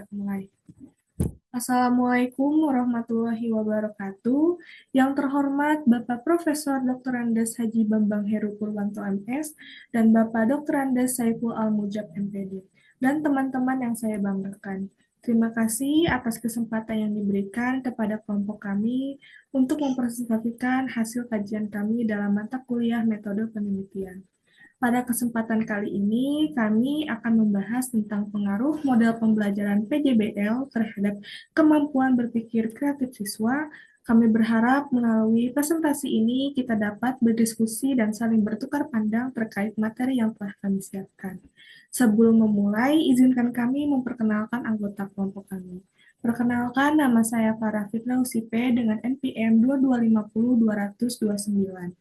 Mulai. Assalamualaikum warahmatullahi wabarakatuh. Yang terhormat Bapak Profesor Dr. Andes Haji Bambang Heru Purwanto MS dan Bapak Dr. Andes Saiful Al-Mujab MPD dan teman-teman yang saya banggakan. Terima kasih atas kesempatan yang diberikan kepada kelompok kami untuk mempresentasikan hasil kajian kami dalam mata kuliah metode penelitian. Pada kesempatan kali ini, kami akan membahas tentang pengaruh model pembelajaran PJBL terhadap kemampuan berpikir kreatif siswa. Kami berharap melalui presentasi ini kita dapat berdiskusi dan saling bertukar pandang terkait materi yang telah kami siapkan. Sebelum memulai, izinkan kami memperkenalkan anggota kelompok kami. Perkenalkan, nama saya Farah Fitna USIP dengan NPM 2250229.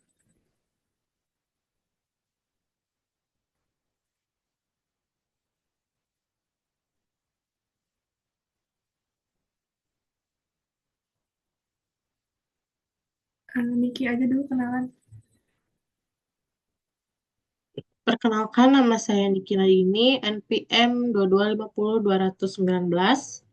Niki aja dulu kenalan. Perkenalkan, nama saya Niki Nadini, NPM 2250219.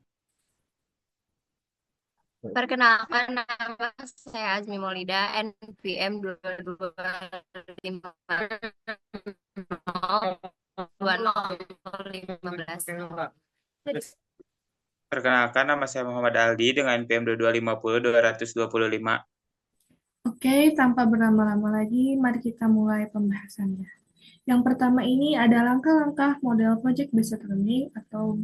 Perkenalkan, nama saya Azmi Maulida, NPM 2250215. Perkenalkan, nama saya Muhammad Aldi dengan NPM 2250225. Oke, tanpa berlama-lama lagi, mari kita mulai pembahasannya. Yang pertama ini ada langkah-langkah model Project Based Learning atau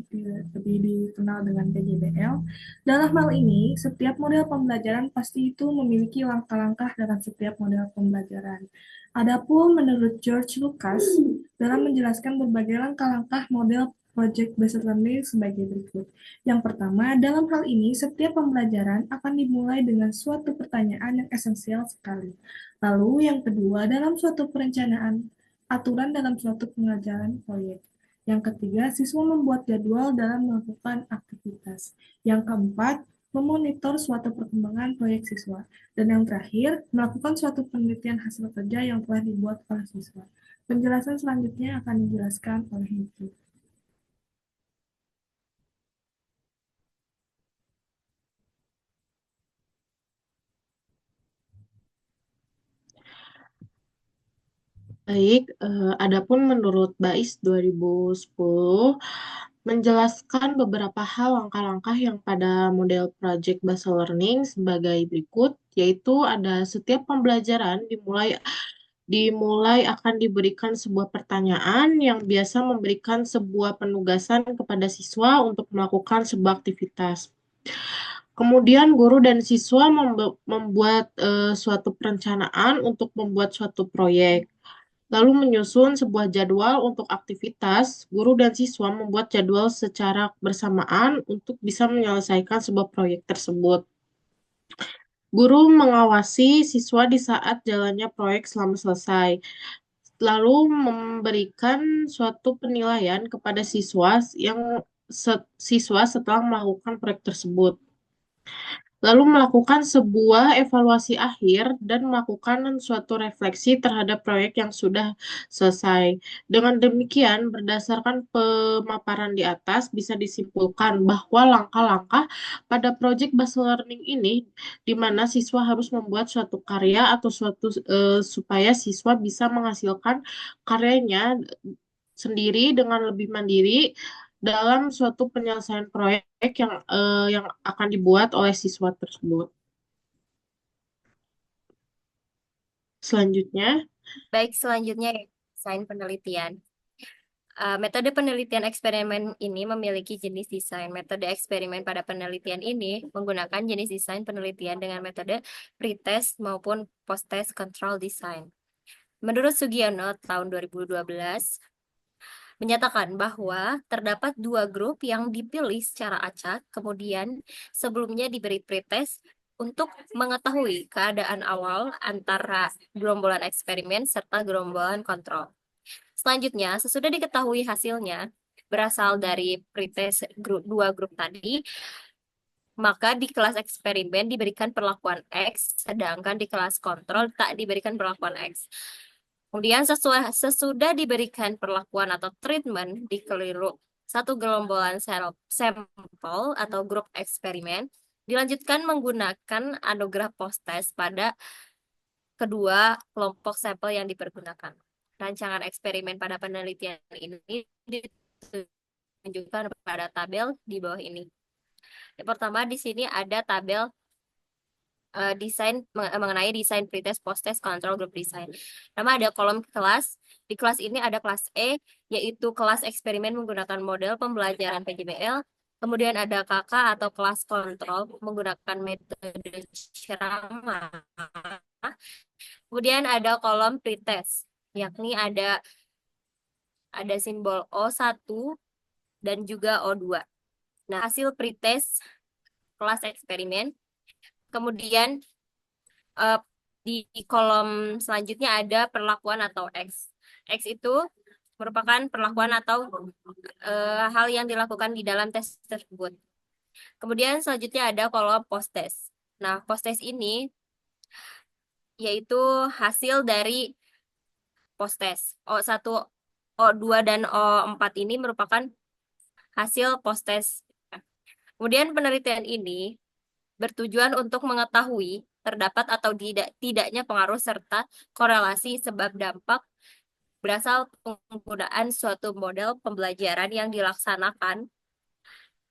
lebih dikenal dengan PJBL. Dalam hal ini, setiap model pembelajaran pasti itu memiliki langkah-langkah dalam setiap model pembelajaran. Adapun menurut George Lucas, dalam menjelaskan berbagai langkah-langkah model Project Based Learning sebagai berikut. Yang pertama, dalam hal ini, setiap pembelajaran akan dimulai dengan suatu pertanyaan yang esensial sekali. Lalu, yang kedua, dalam suatu perencanaan aturan dalam suatu pengajaran proyek. Yang ketiga, siswa membuat jadwal dalam melakukan aktivitas. Yang keempat, memonitor suatu perkembangan proyek siswa. Dan yang terakhir, melakukan suatu penelitian hasil kerja yang telah dibuat oleh siswa. Penjelasan selanjutnya akan dijelaskan oleh Niki. Baik, adapun menurut BAIS 2010 menjelaskan beberapa hal langkah-langkah yang pada model Project Based Learning sebagai berikut, yaitu ada setiap pembelajaran dimulai akan diberikan sebuah pertanyaan yang biasa memberikan sebuah penugasan kepada siswa untuk melakukan sebuah aktivitas. Kemudian guru dan siswa membuat suatu perencanaan untuk membuat suatu proyek. Lalu menyusun sebuah jadwal untuk aktivitas, guru dan siswa membuat jadwal secara bersamaan untuk bisa menyelesaikan sebuah proyek tersebut. Guru mengawasi siswa di saat jalannya proyek selama selesai, lalu memberikan suatu penilaian kepada siswa setelah melakukan proyek tersebut. Lalu melakukan sebuah evaluasi akhir dan melakukan suatu refleksi terhadap proyek yang sudah selesai. Dengan demikian, berdasarkan pemaparan di atas, bisa disimpulkan bahwa langkah-langkah pada project based learning ini, di mana siswa harus membuat suatu karya atau supaya siswa bisa menghasilkan karyanya sendiri dengan lebih mandiri dalam suatu penyelesaian proyek yang akan dibuat oleh siswa tersebut. Selanjutnya, Baik, selanjutnya desain penelitian. Metode penelitian eksperimen ini memiliki jenis desain. Metode eksperimen pada penelitian ini menggunakan jenis desain penelitian dengan metode pretest maupun post-test control design. Menurut Sugiono tahun 2012, menyatakan bahwa terdapat dua grup yang dipilih secara acak, kemudian sebelumnya diberi pretest untuk mengetahui keadaan awal antara gerombolan eksperimen serta gerombolan kontrol. Selanjutnya, sesudah diketahui hasilnya berasal dari pretest dua grup tadi, maka di kelas eksperimen diberikan perlakuan X, sedangkan di kelas kontrol tak diberikan perlakuan X. Kemudian sesudah diberikan perlakuan atau treatment satu gerombolan sampel atau grup eksperimen, dilanjutkan menggunakan anugerah post-test pada kedua kelompok sampel yang dipergunakan. Rancangan eksperimen pada penelitian ini ditunjukkan pada tabel di bawah ini. Yang pertama di sini ada tabel mengenai desain pretest, post-test, control group design. Pertama ada kolom kelas. Di kelas ini ada kelas E, yaitu kelas eksperimen menggunakan model pembelajaran PJBL. Kemudian ada KK atau kelas kontrol menggunakan metode ceramah. Kemudian ada kolom pretest, yakni ada simbol O1 dan juga O2. Nah, hasil pretest kelas eksperimen. Kemudian di kolom selanjutnya ada perlakuan atau X. X itu merupakan perlakuan atau hal yang dilakukan di dalam tes tersebut. Kemudian selanjutnya ada kolom post-test. Nah, post-test ini yaitu hasil dari post-test. O1, O2, dan O4 ini merupakan hasil post-test. Kemudian penelitian ini bertujuan untuk mengetahui terdapat atau tidaknya pengaruh serta korelasi sebab dampak berasal penggunaan suatu model pembelajaran yang dilaksanakan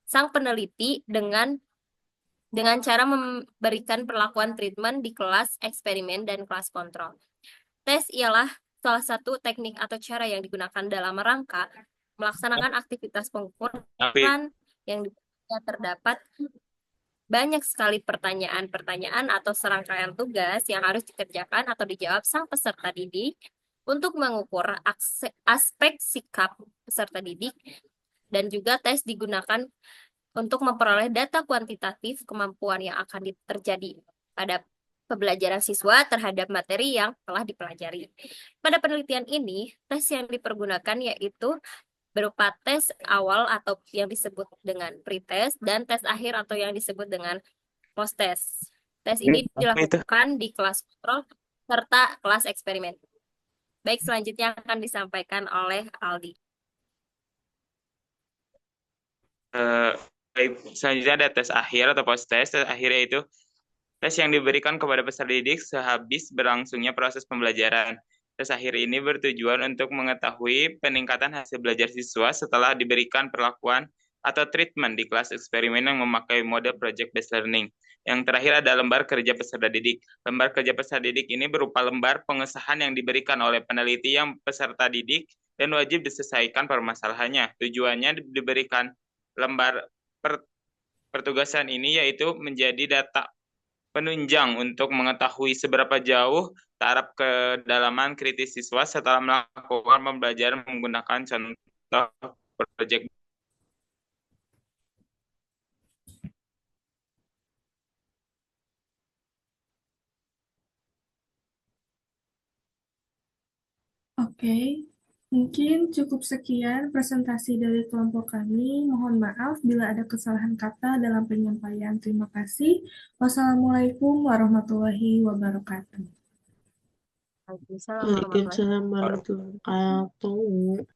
sang peneliti dengan cara memberikan perlakuan treatment di kelas eksperimen dan kelas kontrol. Tes ialah salah satu teknik atau cara yang digunakan dalam rangka melaksanakan aktivitas Tapi pengukuran yang terdapat banyak sekali pertanyaan-pertanyaan atau serangkaian tugas yang harus dikerjakan atau dijawab sang peserta didik untuk mengukur aspek sikap peserta didik, dan juga tes digunakan untuk memperoleh data kuantitatif kemampuan yang akan terjadi pada pembelajaran siswa terhadap materi yang telah dipelajari. Pada penelitian ini, tes yang dipergunakan yaitu berupa tes awal atau yang disebut dengan pretest dan tes akhir atau yang disebut dengan post-test. Tes ini apa itu? dilakukan di kelas kontrol serta kelas eksperimen. Baik, selanjutnya akan disampaikan oleh Aldi. Baik, selanjutnya ada tes akhir atau post-test. Tes akhir yaitu tes yang diberikan kepada peserta didik sehabis berlangsungnya proses pembelajaran. Tes akhir ini bertujuan untuk mengetahui peningkatan hasil belajar siswa setelah diberikan perlakuan atau treatment di kelas eksperimen yang memakai mode project-based learning. Yang terakhir ada lembar kerja peserta didik. Lembar kerja peserta didik ini berupa lembar pengesahan yang diberikan oleh peneliti yang peserta didik dan wajib diselesaikan permasalahannya. Tujuannya diberikan lembar pertugasan ini yaitu menjadi data penunjang untuk mengetahui seberapa jauh taraf kedalaman kritis siswa setelah melakukan pembelajaran menggunakan contoh proyek. Oke, mungkin cukup sekian presentasi dari kelompok kami. Mohon maaf bila ada kesalahan kata dalam penyampaian. Terima kasih. Wassalamualaikum warahmatullahi wabarakatuh. Waalaikumsalam warahmatullahi Waalaikumsalam warahmatullahi wabarakatuh.